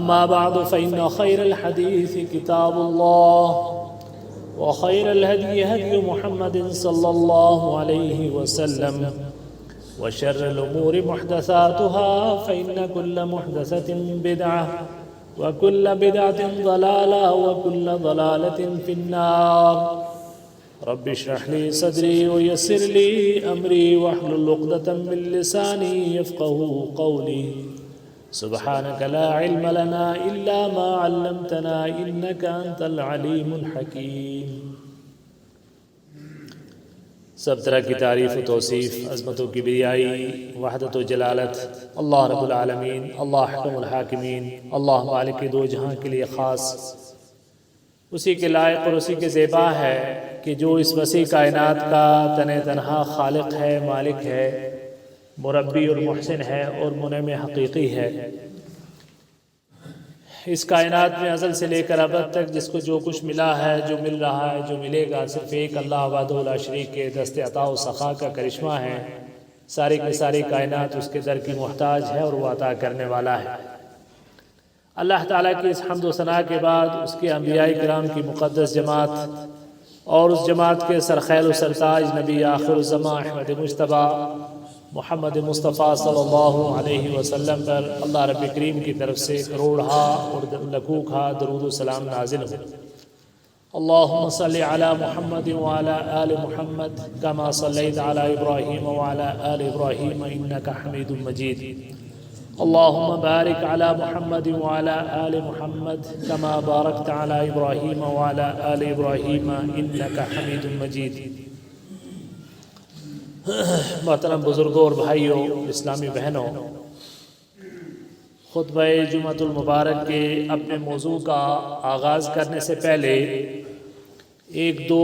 أما بعد فإن خير الحديث كتاب الله وخير الهدي هدي محمد صلى الله عليه وسلم وشر الأمور محدثاتها فإن كل محدثة بدعة وكل بدعة ضلالة وكل ضلالة في النار. رب اشرح لي صدري ويسر لي أمري واحلل عقدة من لساني يفقهوا قولي. سبحانك لا علم لنا إلا ما علمتنا إنك أنت العليم الحكيم. سب طرح کی تعریف و توصیف، عظمت و کبریائی، وحدت و جلالت اللہ رب العالمین، اللہ حکم الحاکمین، اللہ مالک دو جہاں کے لیے خاص، اسی کے لائق اور اسی کے زیبا ہے کہ جو اس وسیع کائنات کا تنہا خالق ہے، مالک ہے، مربی اور محسن ہے اور منعم حقیقی ہے. اس کائنات میں ازل سے لے کر ابد تک جس کو جو کچھ ملا ہے، جو مل رہا ہے، جو ملے گا، صرف ایک اللہ وحدہ لا شریک کے دست عطا و سخا کا کرشمہ ہے. ساری کی ساری کائنات اس کے در کی محتاج ہے اور وہ عطا کرنے والا ہے. اللہ تعالیٰ کی اس حمد و ثنا کے بعد اس کے انبیاء کرام کی مقدس جماعت اور اس جماعت کے سرخیل و سرتاج نبی آخر الزمان احمد مجتبیٰ محمد مصطفیٰ صلی اللہ علیہ وسلم پر اللہ رب کریم کی طرف سے کروڑہا اور لکھوکھا درود و سلام نازل ہو. اللہم صلی علی محمد وعلی آل محمد کما صلیت علی ابراہیم وعلی آل ابراہیم انکا حمید مجید. اللہم بارک علی محمد وعلی آل محمد کما بارکت علی ابراہیم وعلی آل ابراہیم انکا حمید مجید. محترم بزرگوں اور بھائیوں، اسلامی بہنوں، خطبہ جمعۃ المبارک کے اپنے موضوع کا آغاز کرنے سے پہلے ایک دو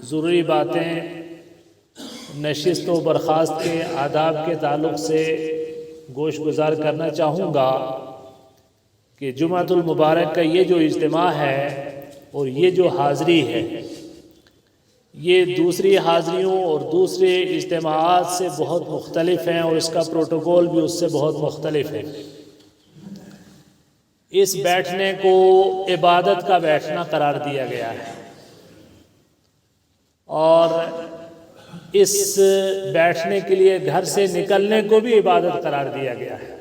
ضروری باتیں نشست و برخاست کے آداب کے تعلق سے گوش گزار کرنا چاہوں گا کہ جمعۃ المبارک کا یہ جو اجتماع ہے اور یہ جو حاضری ہے، یہ دوسری حاضریوں اور دوسرے اجتماعات سے بہت مختلف ہیں اور اس کا پروٹوکول بھی اس سے بہت مختلف ہے. اس بیٹھنے کو عبادت کا بیٹھنا قرار دیا گیا ہے اور اس بیٹھنے کے لیے گھر سے نکلنے کو بھی عبادت قرار دیا گیا ہے.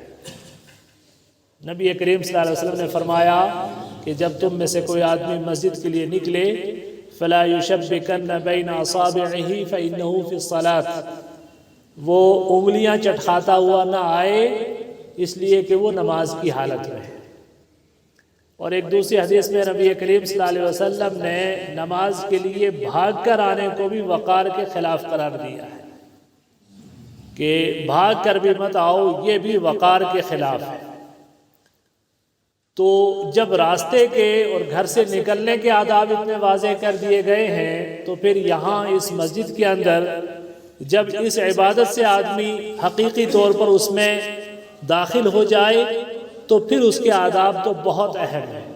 نبی کریم صلی اللہ علیہ وسلم نے فرمایا کہ جب تم میں سے کوئی آدمی مسجد کے لیے نکلے فلا یشبکن بین اصابعہ فانہ فی الصلاۃ، وہ انگلیاں چٹکھاتا ہوا نہ آئے اس لیے کہ وہ نماز کی حالت میں ہے. اور ایک دوسری حدیث میں نبی کریم صلی اللہ علیہ وسلم نے نماز کے لیے بھاگ کر آنے کو بھی وقار کے خلاف قرار دیا ہے کہ بھاگ کر بھی مت آؤ، یہ بھی وقار کے خلاف ہے. تو جب راستے کے اور گھر سے نکلنے کے آداب اتنے واضح کر دیے گئے ہیں تو پھر یہاں اس مسجد کے اندر جب اس عبادت سے آدمی حقیقی طور پر اس میں داخل ہو جائے تو پھر اس کے آداب تو بہت اہم ہیں.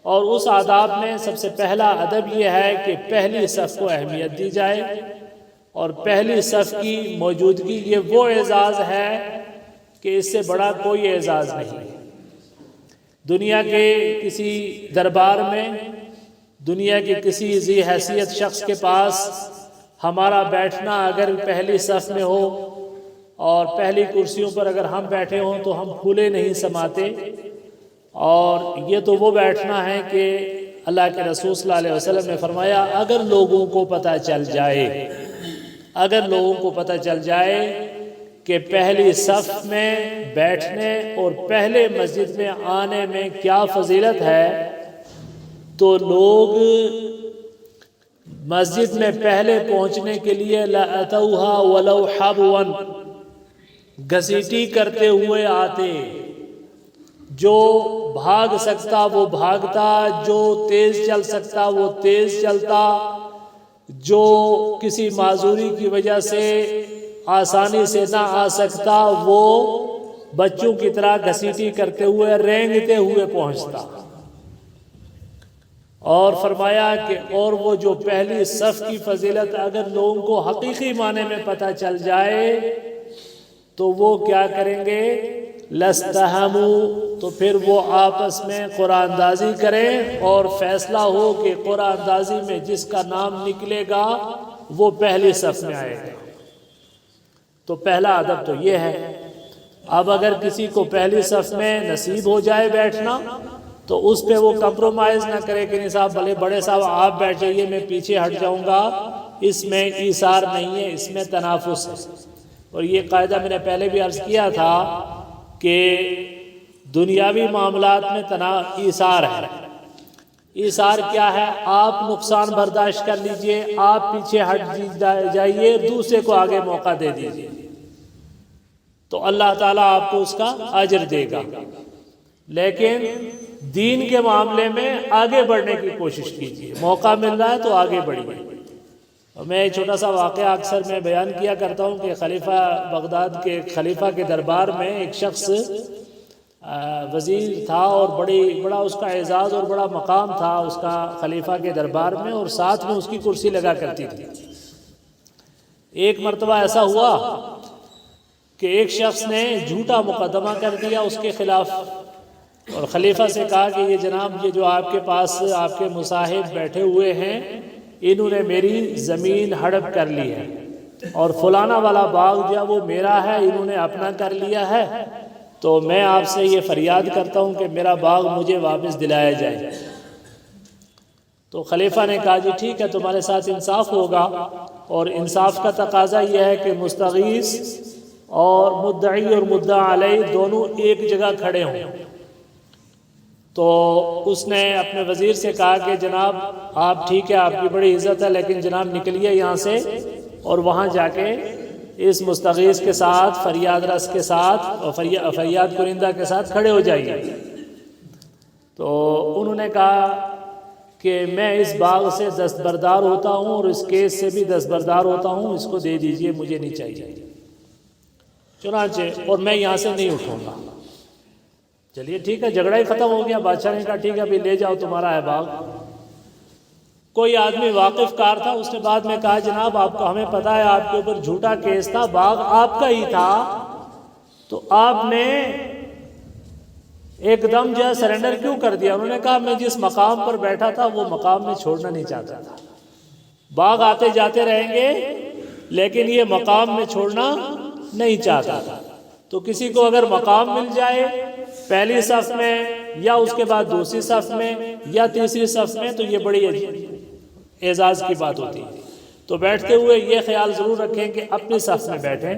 اور اس آداب میں سب سے پہلا ادب یہ ہے کہ پہلی صف کو اہمیت دی جائے اور پہلی صف کی موجودگی یہ وہ اعزاز ہے کہ اس سے بڑا کوئی اعزاز نہیں. دنیا کے کسی دربار میں، دنیا کے کسی ذی حیثیت شخص کے پاس ہمارا بیٹھنا اگر پہلی صف میں ہو اور پہلی کرسیوں پر اگر ہم بیٹھے ہوں تو ہم پھولے نہیں سماتے. اور یہ تو وہ بیٹھنا ہے کہ اللہ کے رسول صلی اللہ علیہ وسلم نے فرمایا اگر لوگوں کو پتہ چل جائے، اگر لوگوں کو پتہ چل جائے کہ پہلی صف میں بیٹھنے اور پہلے مسجد میں آنے میں کیا فضیلت ہے تو لوگ مسجد میں پہلے پہنچنے کے لیے لَأَتَوْهَا وَلَوْ حَبْوًا گھسیٹی کرتے ہوئے آتے. جو بھاگ سکتا وہ بھاگتا، جو تیز چل سکتا وہ تیز چلتا، جو کسی معذوری کی وجہ سے آسانی سے نہ آ سکتا وہ بچوں کی طرح گھسیٹی کرتے ہوئے رینگتے ہوئے پہنچتا. اور فرمایا کہ اور وہ جو پہلی صف کی فضیلت اگر لوگوں کو حقیقی معنی میں پتہ چل جائے تو وہ کیا کریں گے؟ لَاسْتَهَمُوا تو پھر وہ آپس میں قرآن اندازی کریں اور فیصلہ ہو کہ قرآن اندازی میں جس کا نام نکلے گا وہ پہلی صف میں آئے گا۔ تو پہلا ادب تو یہ ہے۔ اب اگر کسی کو پہلی صف میں نصیب ہو جائے بیٹھنا تو اس پہ وہ کمپرومائز نہ کرے کہ نہیں صاحب بھلے بڑے صاحب آپ بیٹھ جائیے میں پیچھے ہٹ جاؤں گا، اس میں ایثار نہیں ہے، اس میں تنافس ہے۔ اور یہ قاعدہ میں نے پہلے بھی عرض کیا تھا کہ دنیاوی معاملات میں ایثار ہے۔ ایثار کیا ہے؟ آپ نقصان برداشت کر لیجئے، آپ پیچھے ہٹ جائیے، دوسرے کو آگے موقع دے دیجئے، تو اللہ تعالیٰ آپ کو اس کا اجر دے گا۔ لیکن دین کے معاملے میں آگے بڑھنے کی کوشش کیجیے، موقع مل رہا ہے تو آگے بڑھیے۔ میں ایک چھوٹا سا واقعہ اکثر میں بیان کیا کرتا ہوں کہ خلیفہ بغداد کے خلیفہ کے دربار میں ایک شخص وزیر تھا اور بڑا اس کا اعزاز اور بڑا مقام تھا اس کا خلیفہ کے دربار میں، اور ساتھ میں اس کی کرسی لگا کرتی تھی۔ ایک مرتبہ ایسا ہوا کہ ایک شخص نے جھوٹا مقدمہ کر دیا اس کے خلاف، اور خلیفہ سے کہا کہ یہ جناب یہ جو آپ کے پاس آپ کے مصاحب بیٹھے ہوئے ہیں انہوں نے میری زمین ہڑپ کر لی ہے، اور فلانا والا باغ جو وہ میرا ہے انہوں نے اپنا کر لیا ہے، تو میں آپ سے یہ فریاد کرتا ہوں کہ میرا باغ مجھے واپس دلایا جائے۔ تو خلیفہ نے کہا جی ٹھیک ہے تمہارے ساتھ انصاف ہوگا، اور انصاف کا تقاضا یہ ہے کہ مستغیث اور مدعی اور مدعا علیہ دونوں ایک جگہ کھڑے ہوں۔ تو اس نے اپنے وزیر سے کہا کہ جناب آپ ٹھیک ہے آپ کی بڑی عزت ہے، لیکن جناب نکلیے یہاں سے اور وہاں جا کے اس مستغیث کے ساتھ فریاد رس کے ساتھ اور فریاد کنندہ کے ساتھ کھڑے ہو جائیے۔ تو انہوں نے کہا کہ میں اس باغ سے دستبردار ہوتا ہوں اور اس کیس سے بھی دستبردار ہوتا ہوں، اس کو دے دیجئے مجھے نہیں چاہیے، چنانچہ اور میں یہاں سے نہیں اٹھوں گا۔ چلیے ٹھیک ہے، جھگڑا ہی ختم ہو گیا۔ بادشاہ نے کہا ٹھیک ہے ابھی لے جاؤ تمہارا ہے باغ۔ کوئی آدمی واقف کار تھا، اس نے بعد میں کہا جناب آپ کو ہمیں پتہ ہے آپ کے اوپر جھوٹا کیس تھا، باغ آپ کا ہی تھا، تو آپ نے ایک دم جو ہے سرنڈر کیوں کر دیا؟ انہوں نے کہا میں جس مقام پر بیٹھا تھا وہ مقام میں چھوڑنا نہیں چاہتا تھا، باغ آتے جاتے رہیں گے لیکن یہ مقام میں چھوڑنا نہیں چاہتا تھا۔ تو کسی کو اگر مقام مل جائے پہلی صف میں یا اس کے بعد دوسری صف میں یا تیسری صف میں تو یہ بڑی اعزاز کی بات ہوتی ہے۔ تو بیٹھتے ہوئے یہ خیال ضرور رکھیں کہ اپنی صف میں بیٹھیں۔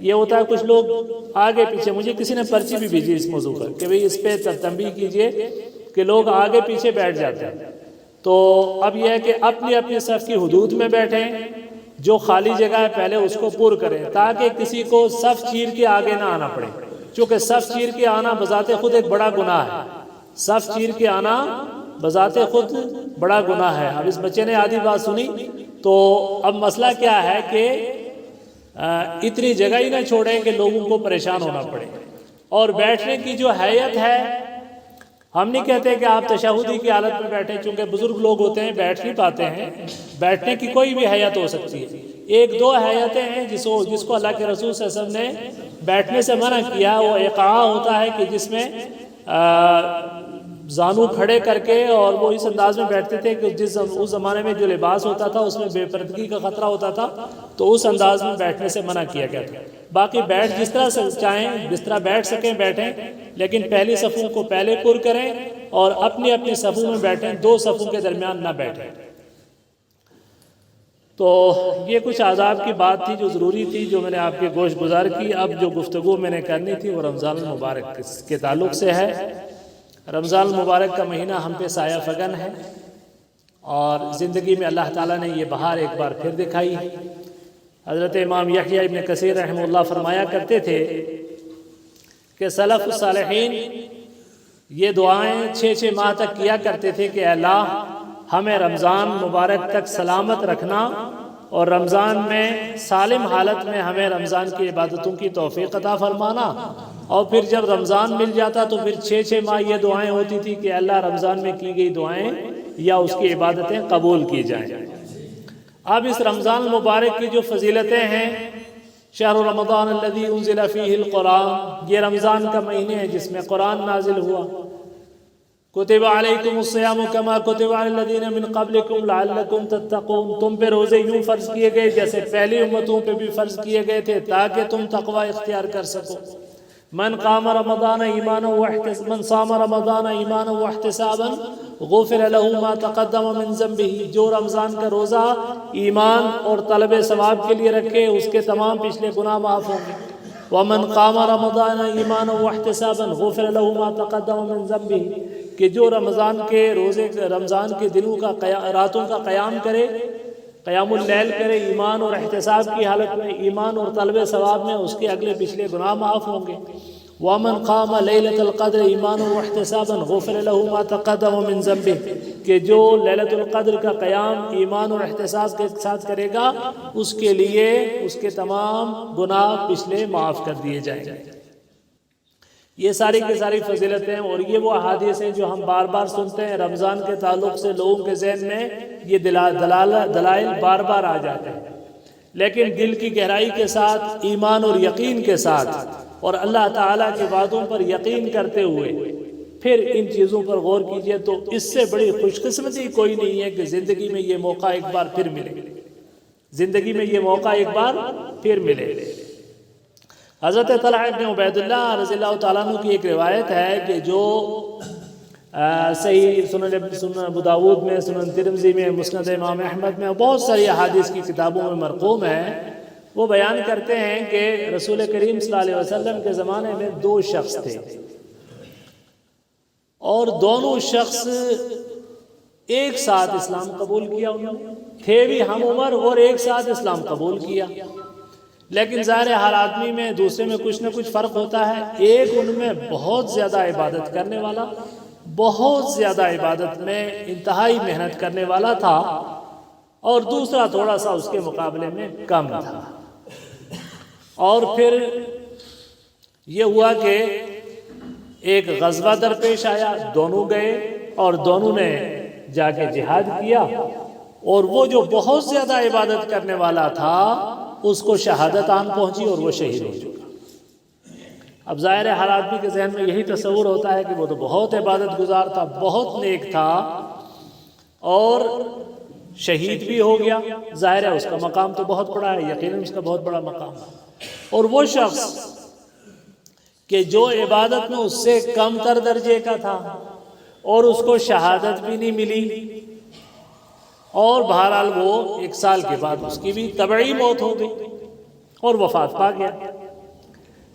یہ ہوتا ہے کچھ لوگ آگے پیچھے، مجھے کسی نے پرچی بھی بھیجی اس موضوع پر کہ بھئی اس پہ تنبیہ کیجئے کہ لوگ آگے پیچھے بیٹھ جاتے ہیں۔ تو اب یہ ہے کہ اپنی اپنی صف کی حدود میں بیٹھیں، جو خالی جگہ ہے پہلے اس کو پر کریں تاکہ کسی کو صف چیر کے آگے نہ آنا پڑے، چونکہ صف چیر کے آنا بذات خود ایک بڑا گناہ ہے۔ صف چیر کے آنا بذات خود بڑا گناہ ہے۔ اب اس بچے نے آدھی بات سنی، تو اب مسئلہ کیا ہے کہ اتنی جگہ ہی نہ چھوڑیں کہ لوگوں کو پریشان ہونا پڑے۔ اور بیٹھنے کی جو حیت ہے، ہم نہیں کہتے کہ آپ تشہدی کی حالت میں بیٹھیں، چونکہ بزرگ لوگ ہوتے ہیں بیٹھ نہیں پاتے ہیں، بیٹھنے کی کوئی بھی حیت ہو سکتی ہے۔ ایک دو حیتیں ہیں جس کو اللہ کے رسول صلی اللہ علیہ وسلم نے بیٹھنے سے منع کیا، وہ ایقاع ہوتا ہے کہ جس میں زانو کھڑے کر کے، اور وہ اس انداز میں بیٹھتے تھے کہ اس زمانے میں جو لباس ہوتا تھا اس میں بے پردگی کا خطرہ ہوتا تھا، تو اس انداز میں بیٹھنے سے منع کیا گیا تھا۔ باقی بیٹھ جس طرح سے چاہیں جس طرح بیٹھ سکیں بیٹھیں، لیکن پہلی صفوں کو پہلے پر کریں اور اپنی اپنی صفوں میں بیٹھیں، دو صفوں کے درمیان نہ بیٹھیں۔ تو یہ کچھ آداب کی بات تھی جو ضروری تھی، جو میں نے آپ کے گوش گزار کی۔ اب جو گفتگو میں نے کرنی تھی وہ رمضان المبارک کے تعلق سے ہے۔ رمضان المبارک کا مہینہ ہم پہ سایہ فگن ہے، اور زندگی میں اللہ تعالیٰ نے یہ بہار ایک بار پھر دکھائی ہے۔ حضرت امام یحییٰ ابن کثیر رحمہ اللہ فرمایا کرتے تھے کہ سلف الصالحین یہ دعائیں 6 ماہ تک کیا کرتے تھے کہ اللہ ہمیں رمضان مبارک تک سلامت رکھنا، اور رمضان میں سالم حالت میں ہمیں رمضان کی عبادتوں کی توفیق عطا فرمانا۔ اور پھر جب رمضان مل جاتا تو پھر 6 ماہ یہ دعائیں ہوتی تھی کہ اللہ رمضان میں کی گئی دعائیں یا اس کی عبادتیں قبول کی جائیں۔ اب اس رمضان المبارک کی جو فضیلتیں ہیں، شہر رمضان الذی انزل فیہ القرآن، یہ رمضان کا مہینے ہے جس میں قرآن نازل ہوا۔ کتب علیکم الصیام کما کتب علی الذین من قبلکم لعلکم تتقون، تم پہ روزے یوں فرض کیے گئے جیسے پہلی امتوں پہ بھی فرض کیے گئے تھے تاکہ تم تقوی اختیار کر سکو۔ من قام رمضان ایمانا من صام رمضان ایمانا واحتسابا غفر له ما تقدم من ذنبہ، جو رمضان کا روزہ ایمان اور طلب ثواب کے لیے رکھے اس کے تمام پچھلے گناہ معاف ہوں گے۔ ومن قام رمضان ایمانا واحتسابا غفر له ما تقدم من ذنبہ، کہ جو رمضان کے دنوں کا راتوں کا قیام کرے، قیام اللیل کرے ایمان اور احتساب کی حالت میں، ایمان اور طلب ثواب میں، اس کے اگلے پچھلے گناہ معاف ہوں گے۔ وَمَنْ قَامَ لَيْلَةَ الْقَدْرِ إِيمَانًا وَاحْتِسَابًا غُفِرَ لَهُ مَا تَقَدَّمَ مِنْ ذَنبِهِ، کہ جو لیلۃ القدر کا قیام ایمان اور احتساب کے ساتھ کرے گا اس کے لیے اس کے تمام گناہ پچھلے معاف کر دیے جائیں گے۔ یہ ساری کی ساری فضیلتیں، اور یہ وہ احادیث ہیں جو ہم بار بار سنتے ہیں، رمضان کے تعلق سے لوگوں کے ذہن میں یہ دلائل بار بار آ جاتے ہیں، لیکن دل کی گہرائی کے ساتھ، ایمان اور یقین کے ساتھ، اور اللہ تعالیٰ کے وعدوں پر یقین کرتے ہوئے پھر ان چیزوں پر غور کیجئے، تو اس سے بڑی خوش قسمتی کوئی نہیں ہے کہ زندگی میں یہ موقع ایک بار پھر ملے، زندگی میں یہ موقع ایک بار پھر ملے۔ حضرت طلحہ ابن عبید اللہ رضی اللہ تعالیٰ عنہ کی ایک روایت ہے کہ جو صحیح سنن ابو داود میں، سنن ترمذی میں، مسند امام احمد میں، بہت ساری احادیث کی کتابوں میں مرقوم ہے، وہ بیان کرتے ہیں کہ رسول کریم صلی اللہ علیہ وسلم کے زمانے میں دو شخص تھے، اور دونوں شخص ایک ساتھ اسلام قبول کیا، انہوں تھے بھی ہم عمر اور ایک ساتھ اسلام قبول کیا، لیکن ظاہر ہر آدمی میں دوسرے میں کچھ نہ کچھ فرق ہوتا ہے۔ ایک ان میں بہت زیادہ عبادت کرنے والا، بہت زیادہ عبادت میں انتہائی محنت کرنے والا تھا، اور دوسرا تھوڑا سا اس کے مقابلے میں کم تھا۔ اور پھر یہ ہوا کہ ایک غزوہ درپیش آیا، دونوں گئے اور دونوں نے جا کے جہاد کیا، اور وہ جو بہت زیادہ عبادت کرنے والا تھا اس کو شہادت آن پہنچی اور وہ شہید ہو چکا۔ اب ظاہر ہے ہر آدمی کے ذہن میں یہی تصور ہوتا ہے کہ وہ تو بہت عبادت گزار تھا، بہت نیک تھا، اور شہید بھی ہو گیا، ظاہر ہے اس کا مقام تو بہت بڑا ہے، یقیناً اس کا بہت بڑا مقام ہے۔ اور وہ شخص کہ جو عبادت میں اس سے کم تر درجے کا تھا اور اس کو شہادت بھی نہیں ملی، اور بہرحال وہ 1 سال کے بعد اس کی بھی طبعی موت ہو گئی اور وفات پا گیا۔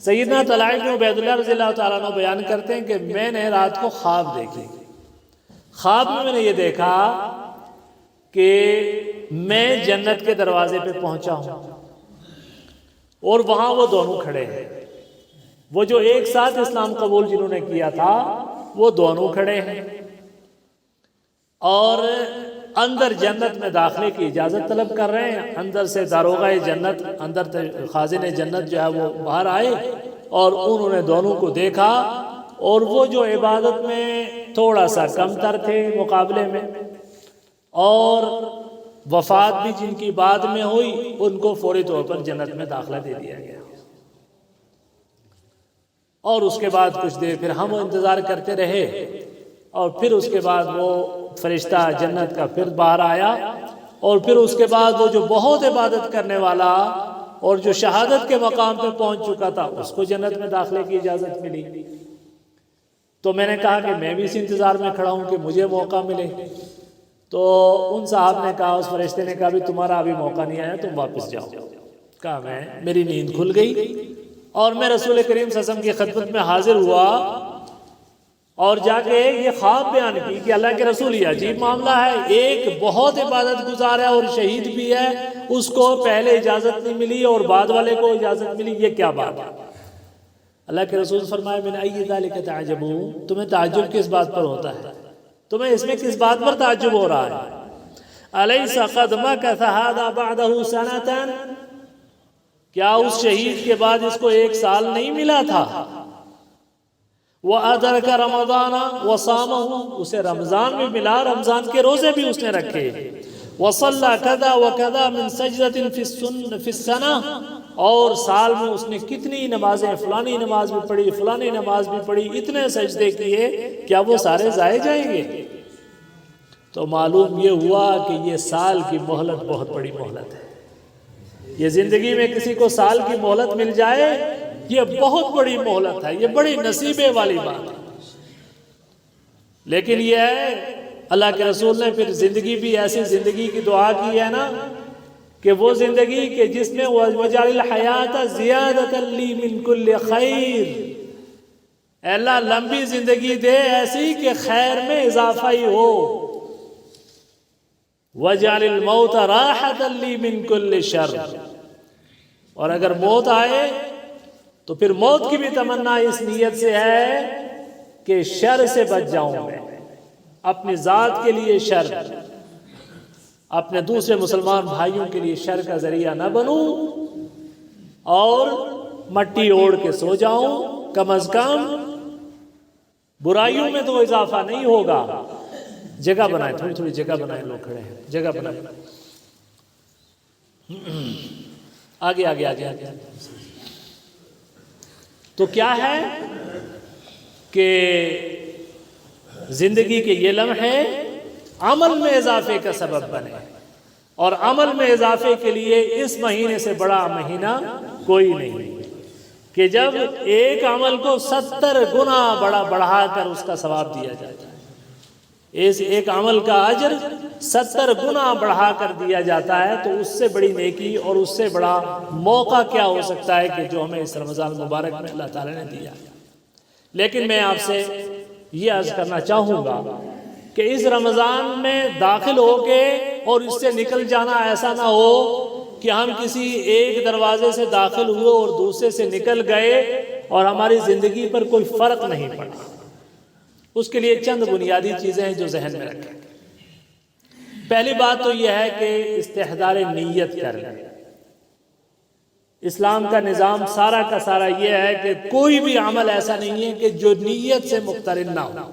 سیدنا طلحہ ابن عبید اللہ رضی اللہ تعالیٰ عنہ بیان کرتے ہیں کہ میں نے رات کو خواب دیکھی، خواب میں نے یہ دیکھا کہ میں جنت کے دروازے پہ پہنچا ہوں، اور وہاں وہ دونوں کھڑے ہیں، وہ جو ایک ساتھ اسلام قبول جنہوں نے کیا تھا وہ دونوں کھڑے ہیں، اور اندر جنت میں داخلے کی اجازت طلب کر رہے ہیں۔ اندر سے داروغہ جنت، اندر خازن جنت جو ہے وہ باہر آئے، اور انہوں نے دونوں کو دیکھا، اور وہ جو عبادت میں تھوڑا سا کم تر تھے مقابلے میں، اور وفات بھی جن کی بعد میں ہوئی، ان کو فوری طور پر جنت میں داخلہ دے دیا گیا۔ اور اس کے بعد کچھ دیر پھر ہم انتظار کرتے رہے، اور پھر اس کے بعد وہ فرشتہ جنت کا پھر باہر آیا، اور پھر اس کے بعد وہ جو بہت عبادت کرنے والا اور جو شہادت کے مقام پہ پہنچ چکا تھا اس کو جنت میں داخلے کی اجازت ملی۔ تو میں نے کہا کہ میں بھی اس انتظار میں کھڑا ہوں کہ مجھے موقع ملے۔ تو ان صاحب نے کہا، اس فرشتے نے کہا بھی تمہارا ابھی موقع نہیں آیا، تم واپس جاؤ۔ کہا میری نیند کھل گئی، اور میں رسول کریم صلی اللہ علیہ وسلم کی خدمت میں حاضر ہوا، اور جا کے یہ خواب بیان کی کہ اللہ کے رسول یہ عجیب معاملہ ہے، ایک بہت عبادت گزار ہے اور شہید بھی ہے، اس کو پہلے اجازت نہیں ملی اور بعد والے کو اجازت ملی، یہ کیا بات ہے؟ اللہ کے رسول فرمائے من ای ذالک تعجبون، تمہیں تعجب کس بات پر ہوتا ہے؟ تمہیں اس میں کس بات پر تعجب ہو رہا ہے؟ الیس قد مکث ھذا بعدہ سنۃ، کیا اس شہید کے بعد اس کو 1 سال نہیں ملا تھا؟ وَأَدْرَكَ رَمَضَانَ وَصَامَهُ، اسے رمضان بھی ملا، رمضان کے روزے بھی اس نے رکھے۔ وَصَلَّى كَذَا وَكَذَا مِن سَجْدَةٍ فِي السَّنَةِ، اور سال میں اس نے کتنی نمازیں، فلانی نماز بھی پڑھی، فلانی نماز بھی پڑھی، اتنے سجدے کیے، کیا وہ سارے ضائع جائیں گے؟ تو معلوم یہ ہوا کہ یہ سال کی مہلت بہت بڑی مہلت ہے۔ یہ زندگی میں کسی کو سال کی مہلت مل جائے، یہ بہت بڑی مہلت ہے، یہ بڑی نصیبے والی بات ہے۔ لیکن یہ ہے اللہ کے رسول نے پھر زندگی بھی ایسی زندگی کی دعا کی ہے نا کہ وہ زندگی کہ جس میں وَجَعَلِ الْحَيَاةَ زِيَادَةً لِّي مِن كُلِّ خَيْرٍ، اے اللہ لمبی زندگی دے ایسی کہ خیر میں اضافہ ہی ہو۔ وَجَعَلِ الْمَوْتَ رَاحَةً لِّي مِن كُلِّ شَرٍ، اور اگر موت آئے تو پھر موت کی بھی تمنا اس نیت سے ہے کہ شر سے بچ جاؤں میں، اپنی ذات کے لیے شر، اپنے دوسرے مسلمان بھائیوں کے لیے شر کا ذریعہ نہ بنوں، اور مٹی اوڑھ کے سو جاؤں، کم از کم برائیوں میں تو اضافہ نہیں ہوگا۔ جگہ بنائیں، تھوڑی تھوڑی جگہ بنائیں، لوگ کھڑے ہیں، جگہ بنائیں، آگے آگے آگے آگے۔ تو کیا ہے کہ زندگی کے یہ لمحے عمل میں اضافے کا سبب بنے، اور عمل میں اضافے کے لیے اس مہینے سے بڑا مہینہ کوئی نہیں کہ جب ایک عمل کو 70 گنا بڑھا کر اس کا ثواب دیا جاتا ہے۔ اس ایک عمل کا اجر 70 گنا بڑھا کر دیا جاتا ہے، تو اس سے بڑی نیکی اور اس سے بڑا موقع کیا ہو سکتا ہے کہ جو ہمیں اس رمضان مبارک میں اللہ تعالیٰ نے دیا۔ لیکن میں آپ سے یہ عرض کرنا چاہوں گا کہ اس رمضان میں داخل ہو کے اور اس سے نکل جانا ایسا نہ ہو کہ ہم کسی ایک دروازے سے داخل ہوئے اور دوسرے سے نکل گئے اور ہماری زندگی پر کوئی فرق نہیں پڑا۔ اس کے لیے چند بنیادی چیزیں ہیں جو ذہن میں رکھیں۔ پہلی بات تو یہ ہے کہ استحضار نیت کر لیں۔ اسلام کا نظام سارا کا سارا یہ ہے کہ کوئی بھی عمل ایسا نہیں ہے کہ جو نیت سے مقترن نہ ہو۔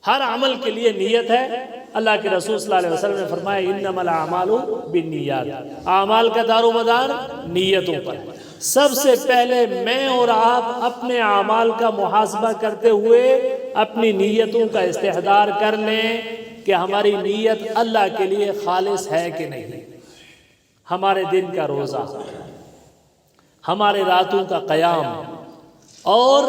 ہر عمل کے لیے نیت ہے۔ اللہ کے رسول صلی اللہ علیہ وسلم نے فرمایا انما الاعمال بالنیات، اعمال کا دار و مدار نیتوں پر۔ سب سے پہلے میں اور آپ اپنے اعمال کا محاسبہ کرتے ہوئے اپنی نیتوں کا استحضار کر لیں کہ ہماری نیت اللہ کے لیے خالص ہے کہ نہیں۔ ہمارے دن کا روزہ، ہمارے راتوں کا قیام اور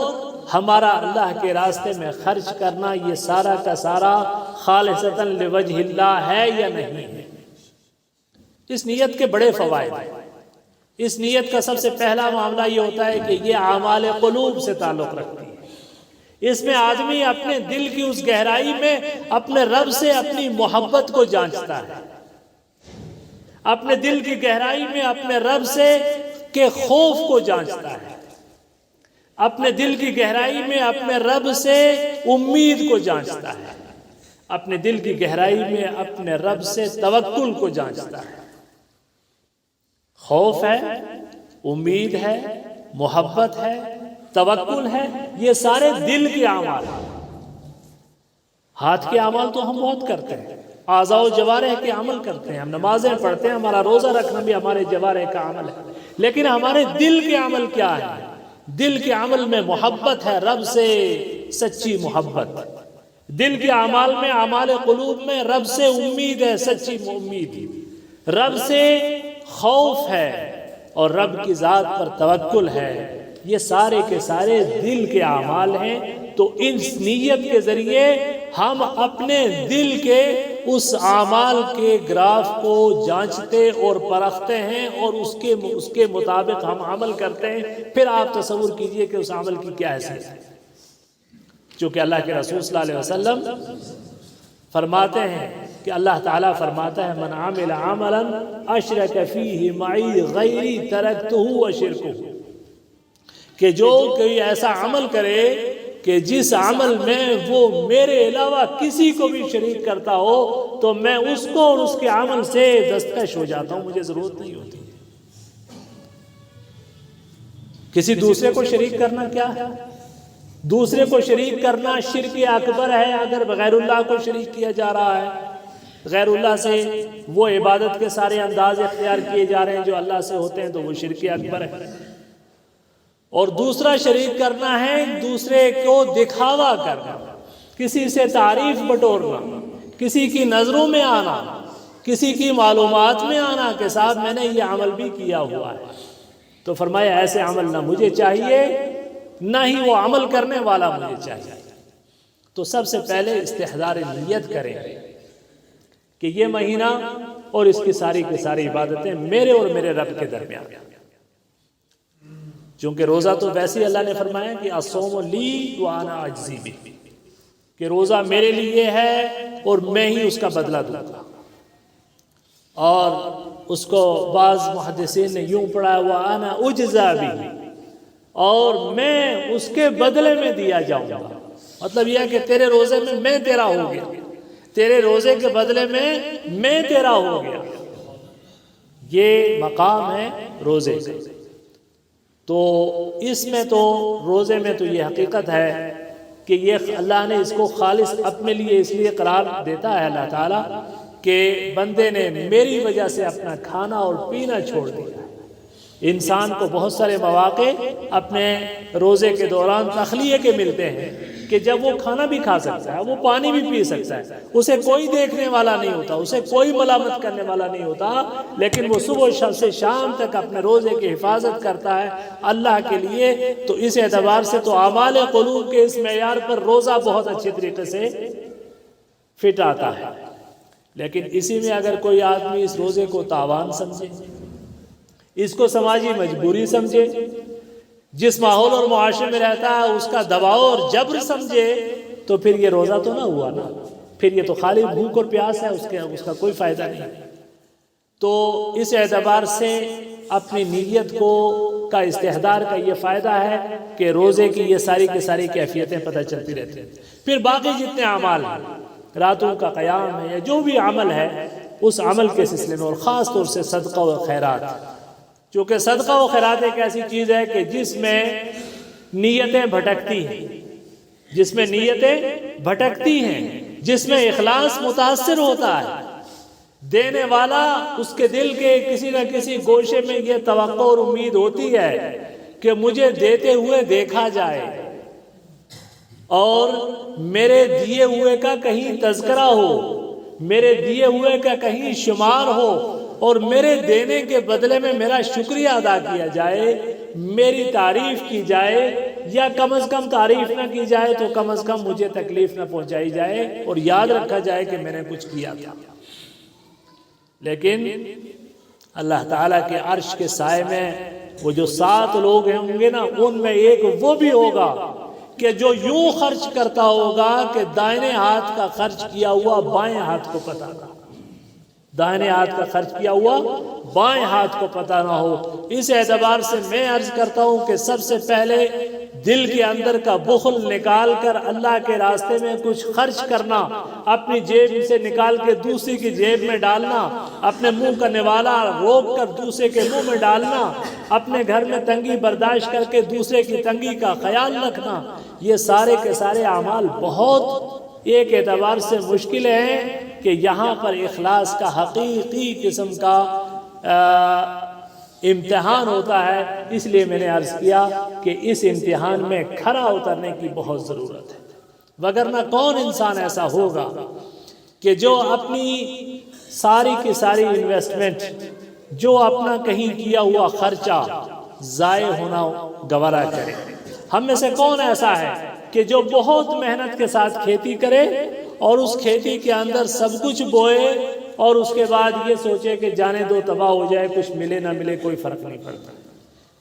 ہمارا اللہ کے راستے میں خرچ کرنا، یہ سارا کا سارا خالصتاً لوجہ اللہ ہے یا نہیں ہے۔ اس نیت کے بڑے فوائد ہیں۔ اس نیت کا سب سے پہلا معاملہ یہ ہوتا ہے کہ یہ اعمال قلوب سے تعلق رکھتی ہے۔ اس میں آدمی اپنے دل کی اس گہرائی میں اپنے رب سے اپنی محبت کو جانچتا ہے، اپنے دل کی گہرائی میں اپنے رب سے کے خوف کو جانچتا ہے، اپنے دل کی گہرائی میں اپنے رب سے امید کو جانچتا ہے، اپنے دل کی گہرائی میں اپنے رب سے توکل کو جانچتا ہے۔ خوف ہے، امید ہے، محبت ہے، توکل ہے، یہ سارے دل کے اعمال ہیں۔ ہاتھ کے اعمال تو ہم بہت کرتے ہیں، اعضاء و جوارح کے عمل کرتے ہیں، ہم نمازیں پڑھتے ہیں، ہمارا روزہ رکھنا بھی ہمارے جوارح کا عمل ہے، لیکن ہمارے دل کے عمل کیا ہے؟ دل کے عمل میں محبت ہے، رب سے سچی محبت۔ دل کے اعمال میں، اعمال قلوب میں رب سے امید ہے، سچی امید، رب سے خوف ہے اور رب کی ذات پر توکل ہے۔ یہ سارے کے سارے دل کے اعمال ہیں۔ تو اس نیت کے ذریعے ہم اپنے دل کے اس اعمال کے گراف کو جانچتے اور پرکھتے ہیں اور اس کے مطابق ہم عمل کرتے ہیں۔ پھر آپ تصور کیجئے کہ اس عمل کی کیا حیثیت ہے، چونکہ اللہ کے رسول صلی اللہ علیہ وسلم فرماتے ہیں کہ اللہ تعالیٰ فرماتا ہے من عمل عملا اشرک فیہ معی غیری ترکتہ وشرکہ، کہ جو کوئی ایسا عمل کرے کہ جس عمل میں وہ میرے علاوہ کسی کو بھی شریک کرتا ہو تو میں اس کو اور اس کے عمل سے دستکش ہو جاتا ہوں، مجھے ضرورت نہیں ہوتی۔ کسی دوسرے کو شریک کرنا کیا ہے؟ دوسرے کو شریک کرنا شرک اکبر ہے اگر بغیر اللہ کو شریک کیا جا رہا ہے۔ غیر اللہ سے وہ عبادت کے سارے انداز اختیار کیے جا رہے ہیں جو اللہ سے ہوتے ہیں، تو وہ شرک اکبر ہے۔ اور دوسرا شریک کرنا ہے دوسرے کو دکھاوا کرنا، کسی سے تعریف بٹورنا، کسی کی نظروں میں آنا، کسی کی معلومات میں آنا کہ صاحب میں نے یہ عمل بھی کیا ہوا ہے۔ تو فرمایا ایسے عمل نہ مجھے چاہیے، نہ ہی وہ عمل کرنے والا مجھے چاہیے۔ تو سب سے پہلے استحضار نیت کریں کہ یہ مہینہ اور اس کی ساری عبادتیں میرے اور میرے رب کے درمیان، چونکہ روزہ تو ویسے اللہ نے فرمایا کہ الصوم لی وانا اجزی بہ، کہ روزہ میرے لیے ہے اور میں ہی اس کا بدلہ دوں گا۔ اور اس کو بعض محدثین نے یوں پڑھا وانا اجزا بہ، اور میں اس کے بدلے میں دیا جاؤں گا۔ مطلب یہ ہے کہ تیرے روزے میں میں تیرا ہو گیا، تیرے روزے کے بدلے میں میں تیرا ہو گیا۔ یہ مقام ہے روزے کا۔ تو اس میں تو روزے میں تو یہ حقیقت ہے کہ یہ اللہ نے اس کو خالص اپنے لیے اس لیے قرار دیتا ہے اللہ تعالیٰ کہ بندے نے میری وجہ سے اپنا کھانا اور پینا چھوڑ دیا۔ انسان کو بہت سارے مواقع اپنے روزے کے دوران تخلیے کے ملتے ہیں کہ جب وہ کھانا بھی کھا سکتا ہے، وہ پانی بھی پی سکتا ہے، اسے کوئی دیکھنے والا نہیں ہوتا، اسے کوئی ملامت کرنے والا نہیں ہوتا، لیکن وہ صبح سے شام تک اپنے روزے کی حفاظت کرتا ہے اللہ کے لیے۔ تو اس اعتبار سے تو اعمال قلوب کے اس معیار پر روزہ بہت اچھے طریقے سے فٹ آتا ہے۔ لیکن اسی میں اگر کوئی آدمی اس روزے کو تاوان سمجھے، اس کو سماجی مجبوری سمجھے، جس ماحول اور معاشرے میں رہتا ہے اس کا دباؤ اور جبر سمجھے، تو پھر یہ روزہ تو نہ ہوا نا، پھر یہ تو خالی بھوک اور پیاس ہے، اس کا کوئی فائدہ نہیں۔ تو اس اعتبار سے اپنی نیت کا استحضار کا یہ فائدہ ہے کہ روزے کی یہ ساری کی ساری کیفیتیں پتہ چلتی رہتی ہیں۔ پھر باقی جتنے اعمال ہیں، راتوں کا قیام ہے یا جو بھی عمل ہے، اس عمل کے سلسلے میں، اور خاص طور سے صدقہ و خیرات، چونکہ صدقہ و خیرات ایک ایسی چیز ہے کہ جس میں نیتیں بھٹکتی ہیں، جس میں نیتیں بھٹکتی ہیں، جس میں اخلاص متاثر ہوتا ہے۔ دینے والا اس کے دل کے کسی نہ کسی گوشے میں یہ توقع اور امید ہوتی ہے کہ مجھے دیتے ہوئے دیکھا جائے، اور میرے دیے ہوئے کا کہیں تذکرہ ہو، میرے دیے ہوئے کا کہیں شمار ہو، اور میرے دینے کے بدلے میں میرا شکریہ ادا کیا جائے، میری تعریف کی جائے، یا کم از کم تعریف نہ کی جائے تو کم از کم مجھے تکلیف نہ پہنچائی جائے اور یاد رکھا جائے کہ میں نے کچھ کیا تھا۔ لیکن اللہ تعالیٰ کے عرش کے سائے میں وہ جو 7 لوگ ہوں گے نا، ان میں ایک وہ بھی ہوگا کہ جو یوں خرچ کرتا ہوگا کہ دائیں ہاتھ کا خرچ کیا ہوا بائیں ہاتھ کو پتہ نہ ہو، دائیں ہاتھ کا خرچ کیا ہوا بائیں ہاتھ کو پتہ نہ ہو۔ اس اعتبار سے میں عرض کرتا ہوں کہ سب سے پہلے دل کے اندر کا بخل نکال کر اللہ کے راستے میں کچھ خرچ کرنا، اپنی جیب سے نکال کے دوسری کی جیب میں ڈالنا، اپنے منہ کا نوالا روک کر دوسرے کے منہ میں ڈالنا، اپنے گھر میں تنگی برداشت کر کے دوسرے کی تنگی کا خیال رکھنا، یہ سارے کے سارے اعمال بہت ایک اعتبار سے مشکل ہیں کہ یہاں پر اخلاص کا حقیقی قسم کا امتحان ہوتا ہے۔ اس لیے میں نے عرض کیا کہ اس امتحان میں کھرا اترنے کی بہت ضرورت ہے، وگرنہ کون انسان ایسا ہوگا کہ جو اپنی ساری کی ساری انویسٹمنٹ، جو اپنا کہیں کیا ہوا خرچہ ضائع ہونا گوارا کرے۔ ہم میں سے کون ایسا ہے کہ جو بہت محنت کے ساتھ کھیتی کرے اور اس کھیتی کے اندر سب کچھ بوئے اور اس کے بعد یہ سوچے کہ جانے دو تباہ ہو جائے، کچھ ملے نہ ملے کوئی فرق نہیں پڑتا۔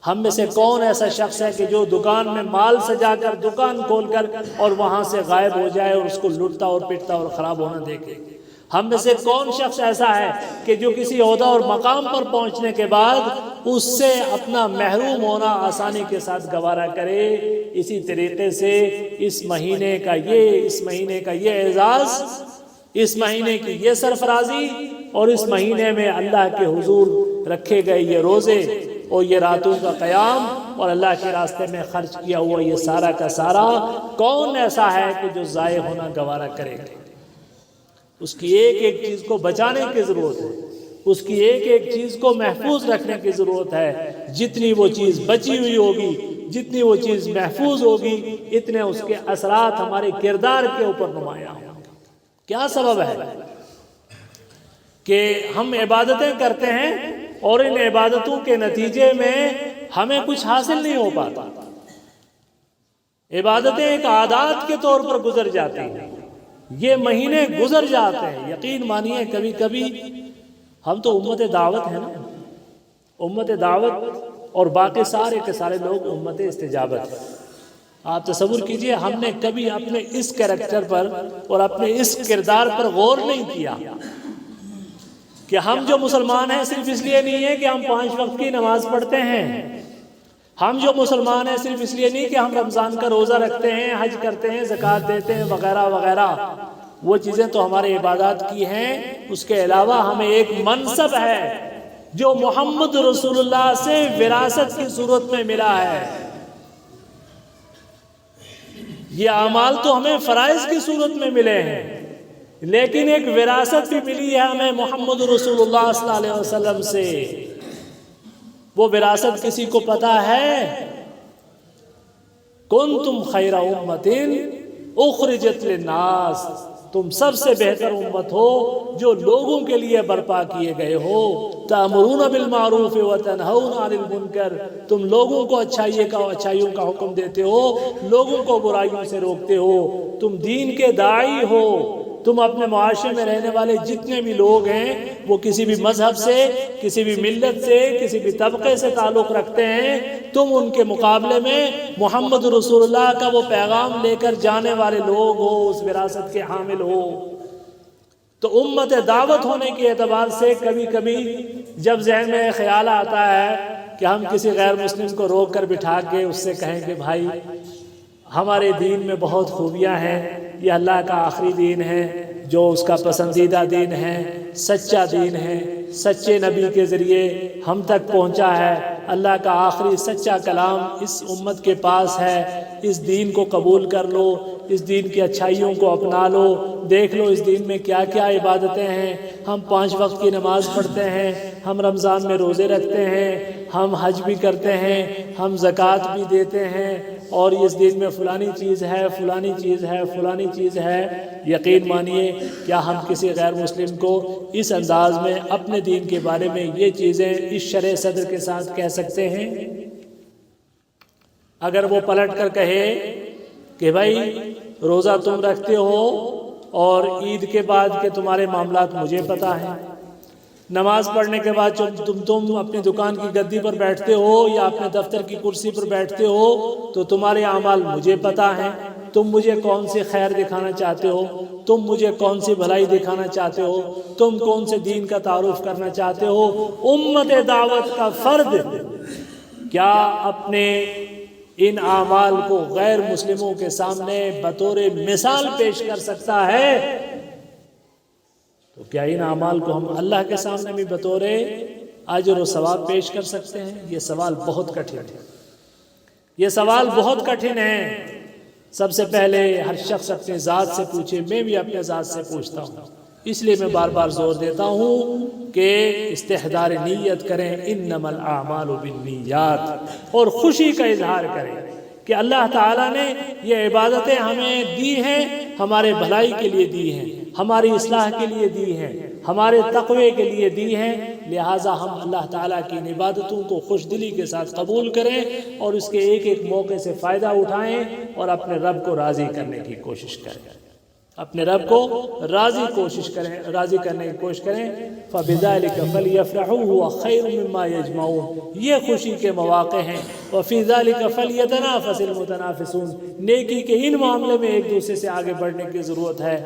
ہم میں سے کون ایسا شخص ہے کہ جو دکان میں مال سجا کر دکان کھول کر اور وہاں سے غائب ہو جائے اور اس کو لوٹتا اور پٹتا اور خراب ہونا دیکھے؟ ہم میں سے کون شخص ایسا ہے کہ جو کسی عہدہ اور مقام پر پہنچنے کے بعد اس سے اپنا محروم ہونا آسانی کے ساتھ گوارا کرے؟ اسی طریقے سے اس مہینے کا یہ اعزاز، اس مہینے کی یہ سرفرازی، اور اس مہینے میں اللہ کے حضور رکھے گئے یہ روزے اور یہ راتوں کا قیام اور اللہ کے راستے میں خرچ کیا ہوا یہ سارا کا سارا، کون ایسا ہے کہ جو ضائع ہونا گوارا کرے گا؟ اس کی ایک ایک چیز کو بچانے کی ضرورت ہے، اس کی ایک ایک چیز کو محفوظ رکھنے کی ضرورت ہے۔ جتنی وہ چیز بچی ہوئی ہوگی، جتنی وہ چیز محفوظ ہوگی، اتنے اس کے اثرات ہمارے کردار کے اوپر نمایاں ہوں گے۔ کیا سبب ہے کہ ہم عبادتیں کرتے ہیں اور ان عبادتوں کے نتیجے میں ہمیں کچھ حاصل نہیں ہو پاتا؟ عبادتیں ایک عادات کے طور پر گزر جاتی ہیں، یہ مہینے گزر جاتے ہیں۔ یقین مانیے کبھی کبھی ہم تو امت دعوت ہیں نا، امت دعوت، اور باقی سارے کے سارے لوگ امت استجابت ہیں۔ آپ تصور کیجئے ہم نے کبھی اپنے اس کریکٹر پر اور اپنے اس کردار پر غور نہیں کیا کہ ہم جو مسلمان ہیں صرف اس لیے نہیں ہے کہ ہم 5 وقت کی نماز پڑھتے ہیں، ہم جو مسلمان ہیں صرف اس لیے نہیں کہ ہم رمضان کا روزہ رکھتے ہیں، حج کرتے ہیں، زکوٰۃ دیتے ہیں، وغیرہ وغیرہ۔ وہ چیزیں تو ہمارے عبادات کی ہیں، اس کے علاوہ ہمیں ایک منصب ہے جو محمد رسول اللہ سے وراثت کی صورت میں ملا ہے۔ یہ اعمال تو ہمیں فرائض کی صورت میں ملے ہیں، لیکن ایک وراثت بھی ملی ہے ہمیں محمد رسول اللہ صلی اللہ علیہ وسلم سے۔ وہ وراثت کسی کو پتا ہے؟ کنتم خیر امۃ اخرجت للناس، تم سب سے بہتر امت ہو جو لوگوں کے لیے برپا کیے گئے ہو۔ تأمرون بالمعروف وتنہون عن المنکر، تم لوگوں کو اچھائیوں کا حکم دیتے ہو، لوگوں کو برائیوں سے روکتے ہو، تم دین کے داعی ہو۔ تم اپنے معاشرے میں رہنے والے جتنے بھی لوگ ہیں وہ کسی بھی مذہب سے، کسی بھی ملت سے، کسی بھی طبقے سے تعلق رکھتے ہیں، تم ان کے مقابلے میں محمد رسول اللہ کا وہ پیغام لے کر جانے والے لوگ ہو، اس وراثت کے حامل ہو۔ تو امت دعوت ہونے کے اعتبار سے کبھی کبھی جب ذہن میں خیال آتا ہے کہ ہم کسی غیر مسلم کو روک کر بٹھا کے اس سے کہیں کہ بھائی ہمارے دین میں بہت خوبیاں ہیں، یہ اللہ کا آخری دین ہے جو اس کا پسندیدہ دین ہے، سچا دین ہے، سچے نبی کے ذریعے ہم تک پہنچا ہے، اللہ کا آخری سچا کلام اس امت کے پاس ہے، اس دین کو قبول کر لو، اس دین کی اچھائیوں کو اپنا لو، دیکھ لو اس دین میں کیا کیا عبادتیں ہیں، ہم 5 وقت کی نماز پڑھتے ہیں، ہم رمضان میں روزے رکھتے ہیں، ہم حج بھی کرتے ہیں، ہم زکوٰۃ بھی دیتے ہیں، اور اس دین میں فلانی چیز ہے، فلانی چیز ہے، فلانی چیز ہے۔ یقین مانیے کیا ہم کسی غیر مسلم کو اس انداز میں اپنے دین کے بارے میں یہ چیزیں اس شرح صدر کے ساتھ کہہ سکتے ہیں؟ اگر وہ پلٹ کر کہے کہ بھائی روزہ تم رکھتے ہو اور عید کے بعد کے تمہارے معاملات مجھے پتہ ہیں، نماز پڑھنے کے بعد تم اپنی دکان کی گدی پر بیٹھتے ہو یا اپنے دفتر کی کرسی پر بیٹھتے ہو تو تمہارے اعمال مجھے پتہ ہیں، تم مجھے کون سی خیر دکھانا چاہتے ہو، تم مجھے کون سی بھلائی دکھانا چاہتے ہو، تم کون سے دین کا تعارف کرنا چاہتے ہو۔ امت دعوت کا فرد کیا اپنے ان اعمال کو غیر مسلموں کے سامنے بطور مثال پیش کر سکتا ہے؟ تو کیا ان اعمال کو ہم اللہ کے سامنے بھی بطور اجر و ثواب پیش کر سکتے ہیں؟ یہ سوال بہت کٹھن ہے، یہ سوال بہت کٹھن ہے۔ سب سے پہلے ہر شخص اپنے ذات سے پوچھے، میں بھی اپنے ذات سے پوچھتا ہوں، اس لیے میں بار بار زور دیتا ہوں کہ استحضار نیت کریں، انما الاعمال بالنیات، اور خوشی کا اظہار کریں کہ اللہ تعالیٰ نے یہ عبادتیں ہمیں دی ہیں، ہمارے بھلائی کے لیے دی ہیں، ہماری اصلاح کے لیے دی ہیں، ہمارے تقوی کے لیے دی ہیں، لہٰذا ہم اللہ تعالیٰ کی ان عبادتوں کو خوش دلی کے ساتھ قبول کریں اور اس کے ایک ایک موقع سے فائدہ اٹھائیں اور اپنے رب کو راضی کرنے کی کوشش کریں، اپنے رب کو راضی کرنے کی کوشش کریں۔ فَبِذَلِكَ فَلْيَفْرَحُوا هُوَ خَيْرٌ مِّمَّا يَجْمَعُونَ، یہ خوشی کے مواقع ہیں۔ وَفِي ذَلِكَ فَلْيَتَنَافَسِ الْمُتَنَافِسُونَ، نیکی کے ان معاملے میں ایک دوسرے سے آگے بڑھنے کی ضرورت ہے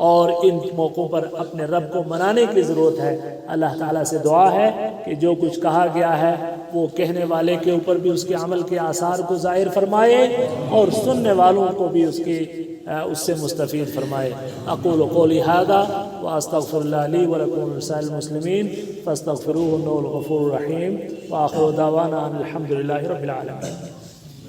اور ان موقعوں پر اپنے رب کو منانے کی ضرورت ہے۔ اللہ تعالیٰ سے دعا ہے کہ جو کچھ کہا گیا ہے وہ کہنے والے کے اوپر بھی اس کے عمل کے آثار کو ظاہر فرمائے اور سننے والوں کو بھی اس سے مستفید فرمائے۔ اقول قولی ھذا واستغفر اللہ لی ولکم ولسائر المسلمین فاستغفروہ انہ الغفور الرحیم، وآخر دعوانا ان الحمد للہ رب العالمین۔